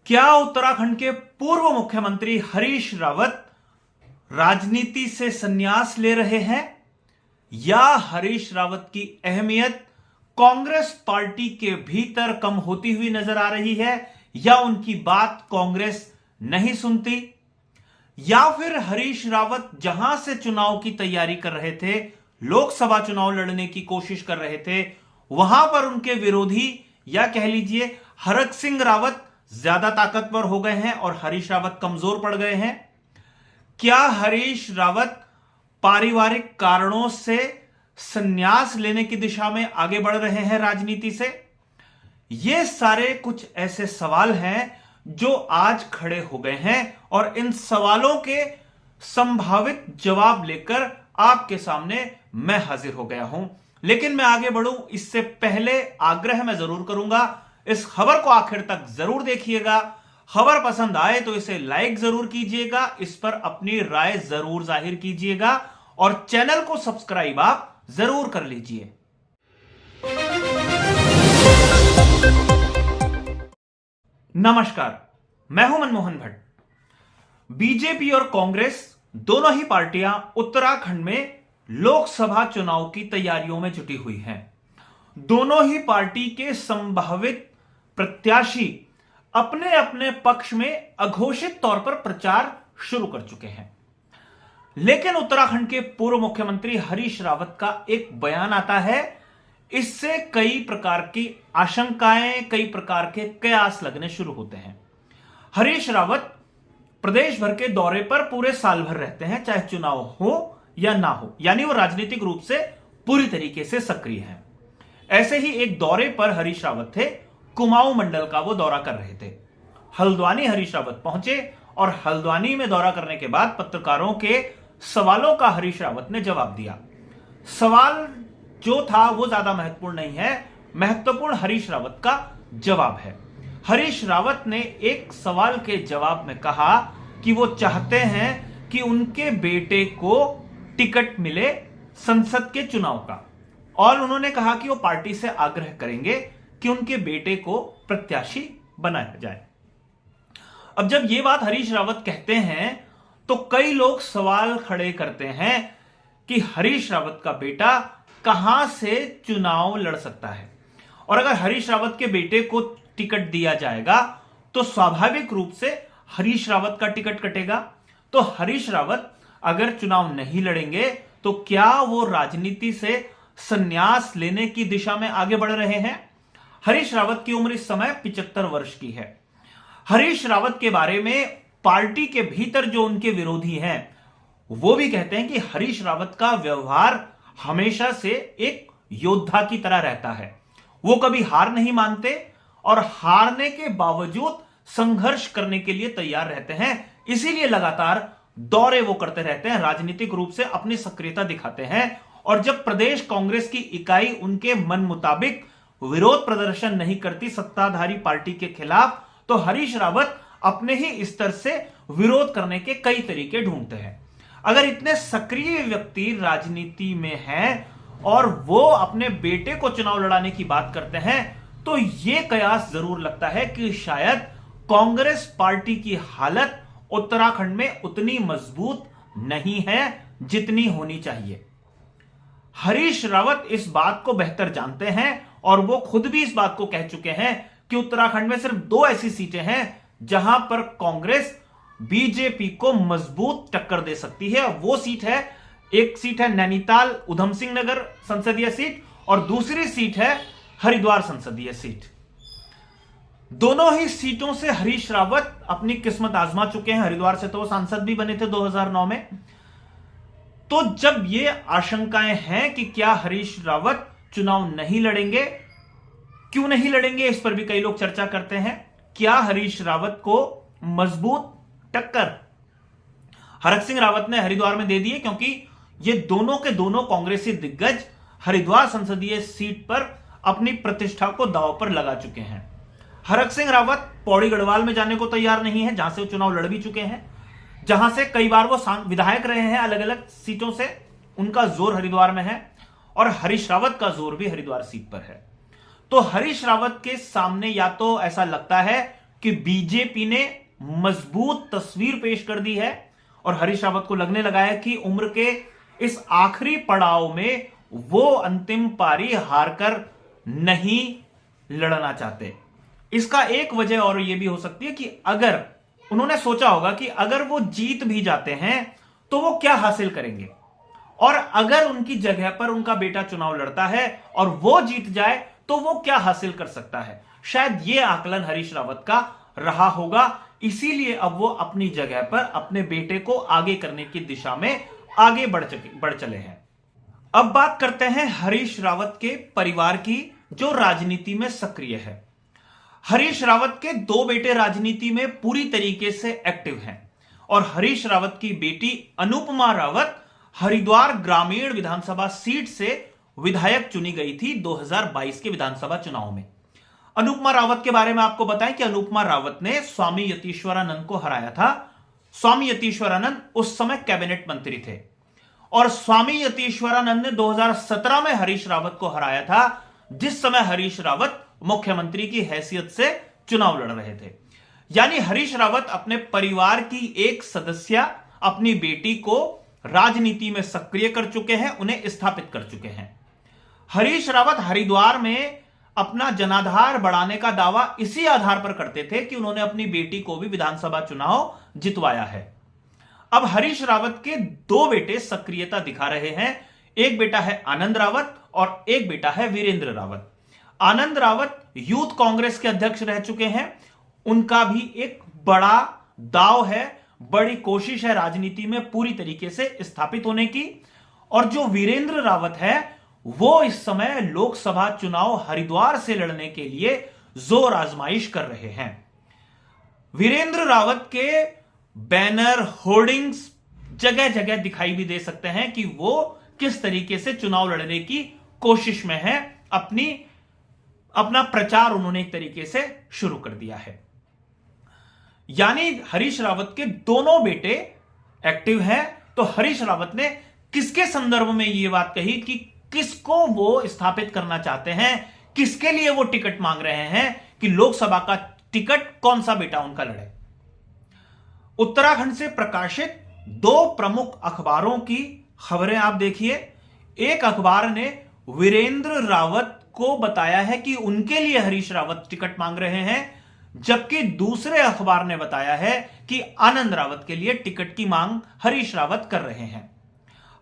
क्या उत्तराखंड के पूर्व मुख्यमंत्री हरीश रावत राजनीति से संन्यास ले रहे हैं या हरीश रावत की अहमियत कांग्रेस पार्टी के भीतर कम होती हुई नजर आ रही है या उनकी बात कांग्रेस नहीं सुनती, या फिर हरीश रावत जहां से चुनाव की तैयारी कर रहे थे, लोकसभा चुनाव लड़ने की कोशिश कर रहे थे, वहां पर उनके विरोधी या कह लीजिए हरक सिंह रावत ज्यादा ताकतवर हो गए हैं और हरीश रावत कमजोर पड़ गए हैं। क्या हरीश रावत पारिवारिक कारणों से संन्यास लेने की दिशा में आगे बढ़ रहे हैं राजनीति से? ये सारे कुछ ऐसे सवाल हैं जो आज खड़े हो गए हैं और इन सवालों के संभावित जवाब लेकर आपके सामने मैं हाजिर हो गया हूं। लेकिन मैं आगे बढ़ूं इससे पहले आग्रह मैं जरूर करूंगा, इस खबर को आखिर तक जरूर देखिएगा। खबर पसंद आए तो इसे लाइक जरूर कीजिएगा, इस पर अपनी राय जरूर जाहिर कीजिएगा और चैनल को सब्सक्राइब आप जरूर कर लीजिए। नमस्कार, मैं हूं मनमोहन भट्ट। बीजेपी और कांग्रेस दोनों ही पार्टियां उत्तराखंड में लोकसभा चुनाव की तैयारियों में जुटी हुई हैं। दोनों ही पार्टी के संभावित प्रत्याशी अपने अपने पक्ष में अघोषित तौर पर प्रचार शुरू कर चुके हैं। लेकिन उत्तराखंड के पूर्व मुख्यमंत्री हरीश रावत का एक बयान आता है, इससे कई प्रकार की आशंकाएं, कई प्रकार के कयास लगने शुरू होते हैं। हरीश रावत प्रदेश भर के दौरे पर पूरे साल भर रहते हैं, चाहे चुनाव हो या ना हो, यानी वो राजनीतिक रूप से पूरी तरीके से सक्रिय हैं। ऐसे ही एक दौरे पर हरीश रावत थे, कुमाऊं मंडल का वो दौरा कर रहे थे। हल्द्वानी हरीश रावत पहुंचे और हल्द्वानी में दौरा करने के बाद पत्रकारों के सवालों का हरीश रावत ने जवाब दिया। सवाल जो था वो ज्यादा महत्वपूर्ण नहीं है, महत्वपूर्ण हरीश रावत का जवाब है। हरीश रावत ने एक सवाल के जवाब में कहा कि वो चाहते हैं कि उनके बेटे को टिकट मिले संसद के चुनाव का, और उन्होंने कहा कि वो पार्टी से आग्रह करेंगे कि उनके बेटे को प्रत्याशी बनाया जाए। अब जब ये बात हरीश रावत कहते हैं तो कई लोग सवाल खड़े करते हैं कि हरीश रावत का बेटा कहां से चुनाव लड़ सकता है, और अगर हरीश रावत के बेटे को टिकट दिया जाएगा तो स्वाभाविक रूप से हरीश रावत का टिकट कटेगा। तो हरीश रावत अगर चुनाव नहीं लड़ेंगे तो क्या वो राजनीति से संन्यास लेने की दिशा में आगे बढ़ रहे हैं? हरीश रावत की उम्र इस समय 75 वर्ष की है। हरीश रावत के बारे में पार्टी के भीतर जो उनके विरोधी हैं वो भी कहते हैं कि हरीश रावत का व्यवहार हमेशा से एक योद्धा की तरह रहता है। वो कभी हार नहीं मानते और हारने के बावजूद संघर्ष करने के लिए तैयार रहते हैं, इसीलिए लगातार दौरे वो करते रहते हैं, राजनीतिक रूप से अपनी सक्रियता दिखाते हैं। और जब प्रदेश कांग्रेस की इकाई उनके मन मुताबिक विरोध प्रदर्शन नहीं करती सत्ताधारी पार्टी के खिलाफ, तो हरीश रावत अपने ही स्तर से विरोध करने के कई तरीके ढूंढते हैं। अगर इतने सक्रिय व्यक्ति राजनीति में हैं और वो अपने बेटे को चुनाव लड़ाने की बात करते हैं, तो यह कयास जरूर लगता है कि शायद कांग्रेस पार्टी की हालत उत्तराखंड में उतनी मजबूत नहीं है जितनी होनी चाहिए। हरीश रावत इस बात को बेहतर जानते हैं और वो खुद भी इस बात को कह चुके हैं कि उत्तराखंड में सिर्फ 2 ऐसी सीटें हैं जहां पर कांग्रेस बीजेपी को मजबूत टक्कर दे सकती है। वो सीट है, एक सीट है नैनीताल उधम सिंह नगर संसदीय सीट और दूसरी सीट है हरिद्वार संसदीय सीट। दोनों ही सीटों से हरीश रावत अपनी किस्मत आजमा चुके हैं। हरिद्वार से तो वो सांसद भी बने थे 2009 में। तो जब ये आशंकाएं हैं कि क्या हरीश रावत चुनाव नहीं लड़ेंगे, क्यों नहीं लड़ेंगे, इस पर भी कई लोग चर्चा करते हैं। क्या हरीश रावत को मजबूत टक्कर हरक सिंह रावत ने हरिद्वार में दे दी है, क्योंकि ये दोनों के दोनों कांग्रेसी दिग्गज हरिद्वार संसदीय सीट पर अपनी प्रतिष्ठा को दांव पर लगा चुके हैं। हरक सिंह रावत पौड़ी गढ़वाल में जाने को तैयार नहीं है, जहां से वो चुनाव लड़ भी चुके हैं, जहां से कई बार वो विधायक रहे हैं अलग अलग सीटों से। उनका जोर हरिद्वार में है और हरीश रावत का जोर भी हरिद्वार सीट पर है। तो हरीश रावत के सामने या तो ऐसा लगता है कि बीजेपी ने मजबूत तस्वीर पेश कर दी है और हरीश रावत को लगने लगा है कि उम्र के इस आखिरी पड़ाव में वो अंतिम पारी हारकर नहीं लड़ना चाहते। इसका एक वजह और यह भी हो सकती है कि अगर उन्होंने सोचा होगा कि अगर वो जीत भी जाते हैं तो वो क्या हासिल करेंगे, और अगर उनकी जगह पर उनका बेटा चुनाव लड़ता है और वो जीत जाए तो वो क्या हासिल कर सकता है। शायद यह आकलन हरीश रावत का रहा होगा, इसीलिए अब वो अपनी जगह पर अपने बेटे को आगे करने की दिशा में आगे बढ़ चले हैं। अब बात करते हैं हरीश रावत के परिवार की, जो राजनीति में सक्रिय है। हरीश रावत के दो बेटे राजनीति में पूरी तरीके से एक्टिव हैं और हरीश रावत की बेटी अनुपमा रावत हरिद्वार ग्रामीण विधानसभा सीट से विधायक चुनी गई थी 2022 के विधानसभा चुनाव में। अनुपमा रावत के बारे में आपको बताएं कि अनुपमा रावत ने स्वामी यतीश्वरानंद को हराया था। स्वामी यतीश्वरानंद उस समय कैबिनेट मंत्री थे और स्वामी यतीश्वरानंद ने 2017 में हरीश रावत को हराया था, जिस समय हरीश रावत मुख्यमंत्री की हैसियत से चुनाव लड़ रहे थे। यानी हरीश रावत अपने परिवार की एक सदस्य अपनी बेटी को राजनीति में सक्रिय कर चुके हैं, उन्हें स्थापित कर चुके हैं। हरीश रावत हरिद्वार में अपना जनाधार बढ़ाने का दावा इसी आधार पर करते थे कि उन्होंने अपनी बेटी को भी विधानसभा चुनाव जितवाया है। अब हरीश रावत के दो बेटे सक्रियता दिखा रहे हैं। एक बेटा है आनंद रावत और एक बेटा है वीरेंद्र रावत। आनंद रावत यूथ कांग्रेस के अध्यक्ष रह चुके हैं। उनका भी एक बड़ा दाव है, बड़ी कोशिश है राजनीति में पूरी तरीके से स्थापित होने की। और जो वीरेंद्र रावत है वो इस समय लोकसभा चुनाव हरिद्वार से लड़ने के लिए जोर आजमाइश कर रहे हैं। वीरेंद्र रावत के बैनर होर्डिंग्स जगह जगह दिखाई भी दे सकते हैं कि वो किस तरीके से चुनाव लड़ने की कोशिश में है। अपना प्रचार उन्होंने एक तरीके से शुरू कर दिया है। यानी हरीश रावत के दोनों बेटे एक्टिव हैं। तो हरीश रावत ने किसके संदर्भ में यह बात कही कि किसको वो स्थापित करना चाहते हैं, किसके लिए वो टिकट मांग रहे हैं कि लोकसभा का टिकट कौन सा बेटा उनका लड़े। उत्तराखंड से प्रकाशित दो प्रमुख अखबारों की खबरें आप देखिए। एक अखबार ने वीरेंद्र रावत को बताया है कि उनके लिए हरीश रावत टिकट मांग रहे हैं, जबकि दूसरे अखबार ने बताया है कि आनंद रावत के लिए टिकट की मांग हरीश रावत कर रहे हैं।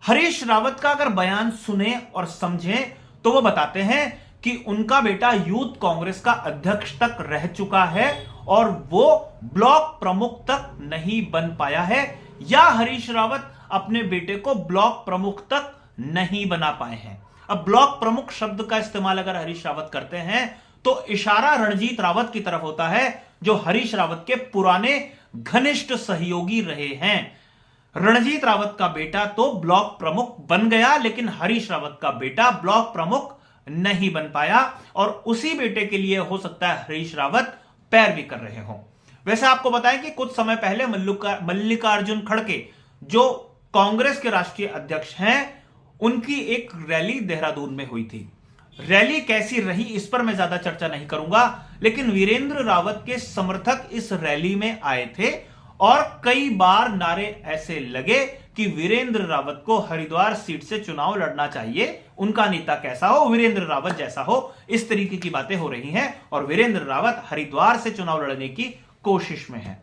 हरीश रावत का अगर बयान सुने और समझें तो वो बताते हैं कि उनका बेटा यूथ कांग्रेस का अध्यक्ष तक रह चुका है और वो ब्लॉक प्रमुख तक नहीं बन पाया है, या हरीश रावत अपने बेटे को ब्लॉक प्रमुख तक नहीं बना पाए हैं। अब ब्लॉक प्रमुख शब्द का इस्तेमाल अगर हरीश रावत करते हैं तो इशारा रणजीत रावत की तरफ होता है, जो हरीश रावत के पुराने घनिष्ठ सहयोगी रहे हैं। रणजीत रावत का बेटा तो ब्लॉक प्रमुख बन गया, लेकिन हरीश रावत का बेटा ब्लॉक प्रमुख नहीं बन पाया और उसी बेटे के लिए हो सकता है हरीश रावत पैरवी कर रहे हो। वैसे आपको बताएं कि कुछ समय पहले मल्लिकार्जुन खड़गे, जो कांग्रेस के राष्ट्रीय अध्यक्ष हैं, उनकी एक रैली देहरादून में हुई थी। रैली कैसी रही इस पर मैं ज्यादा चर्चा नहीं करूंगा, लेकिन वीरेंद्र रावत के समर्थक इस रैली में आए थे और कई बार नारे ऐसे लगे कि वीरेंद्र रावत को हरिद्वार सीट से चुनाव लड़ना चाहिए, उनका नेता कैसा हो, वीरेंद्र रावत जैसा हो, इस तरीके की बातें हो रही हैं और वीरेंद्र रावत हरिद्वार से चुनाव लड़ने की कोशिश में है।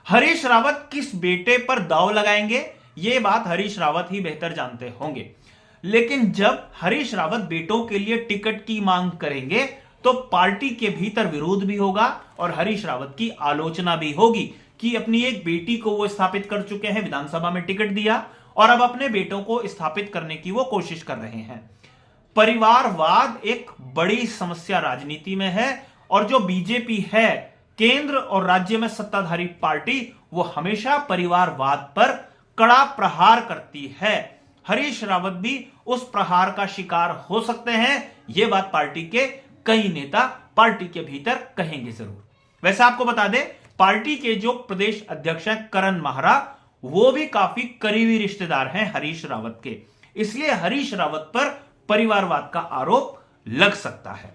हरीश रावत किस बेटे पर दांव लगाएंगे, यह बात हरीश रावत ही बेहतर जानते होंगे। लेकिन जब हरीश रावत बेटों के लिए टिकट की मांग करेंगे तो पार्टी के भीतर विरोध भी होगा और हरीश रावत की आलोचना भी होगी कि अपनी एक बेटी को वो स्थापित कर चुके हैं, विधानसभा में टिकट दिया और अब अपने बेटों को स्थापित करने की वो कोशिश कर रहे हैं। परिवारवाद एक बड़ी समस्या राजनीति में है और जो बीजेपी है, केंद्र और राज्य में सत्ताधारी पार्टी, वो हमेशा परिवारवाद पर कड़ा प्रहार करती है। हरीश रावत भी उस प्रहार का शिकार हो सकते हैं, यह बात पार्टी के कई नेता पार्टी के भीतर कहेंगे जरूर। वैसे आपको बता दें, पार्टी के जो प्रदेश अध्यक्ष हैं करण माहरा, वो भी काफी करीबी रिश्तेदार हैं हरीश रावत के, इसलिए हरीश रावत पर परिवारवाद का आरोप लग सकता है।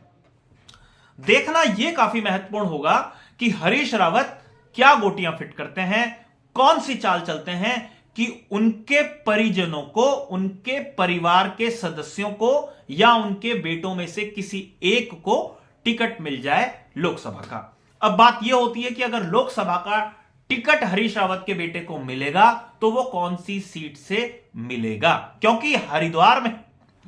देखना यह काफी महत्वपूर्ण होगा कि हरीश रावत क्या गोटियां फिट करते हैं, कौन सी चाल चलते हैं कि उनके परिजनों को, उनके परिवार के सदस्यों को या उनके बेटों में से किसी एक को टिकट मिल जाए लोकसभा का। अब बात यह होती है कि अगर लोकसभा का टिकट हरीश रावत के बेटे को मिलेगा तो वो कौन सी सीट से मिलेगा, क्योंकि हरिद्वार में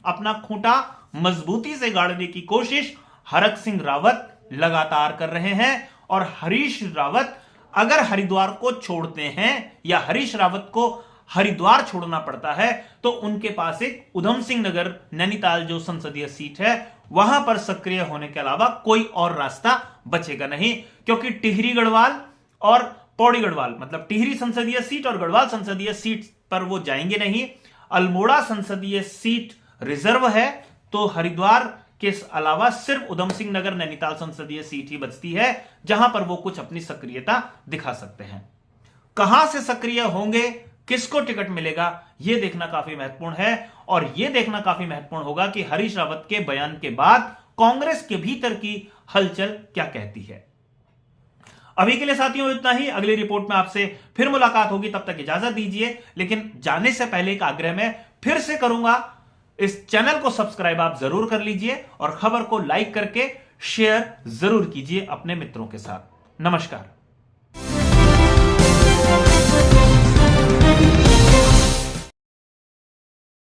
अपना खूंटा मजबूती से गाड़ने की कोशिश हरक सिंह रावत लगातार कर रहे हैं। और हरीश रावत अगर हरिद्वार को छोड़ते हैं या हरीश रावत को हरिद्वार छोड़ना पड़ता है तो उनके पास एक उधम सिंह नगर नैनीताल जो संसदीय सीट है वहां पर सक्रिय होने के अलावा कोई और रास्ता बचेगा नहीं, क्योंकि टिहरी गढ़वाल और पौड़ी गढ़वाल, मतलब टिहरी संसदीय सीट और गढ़वाल संसदीय सीट पर वो जाएंगे नहीं। अल्मोड़ा संसदीय सीट रिजर्व है, तो हरिद्वार के अलावा सिर्फ उधम सिंह नगर नैनीताल संसदीय सीट ही बचती है जहां पर वो कुछ अपनी सक्रियता दिखा सकते हैं। कहां से सक्रिय होंगे, किसको टिकट मिलेगा, यह देखना काफी महत्वपूर्ण है। और यह देखना काफी महत्वपूर्ण होगा कि हरीश रावत के बयान के बाद कांग्रेस के भीतर की हलचल क्या कहती है। अभी के लिए साथियों इतना ही, अगली रिपोर्ट में आपसे फिर मुलाकात होगी, तब तक इजाजत दीजिए। लेकिन जाने से पहले एक आग्रह मैं फिर से करूंगा, इस चैनल को सब्सक्राइब आप जरूर कर लीजिए और खबर को लाइक करके शेयर जरूर कीजिए अपने मित्रों के साथ। नमस्कार।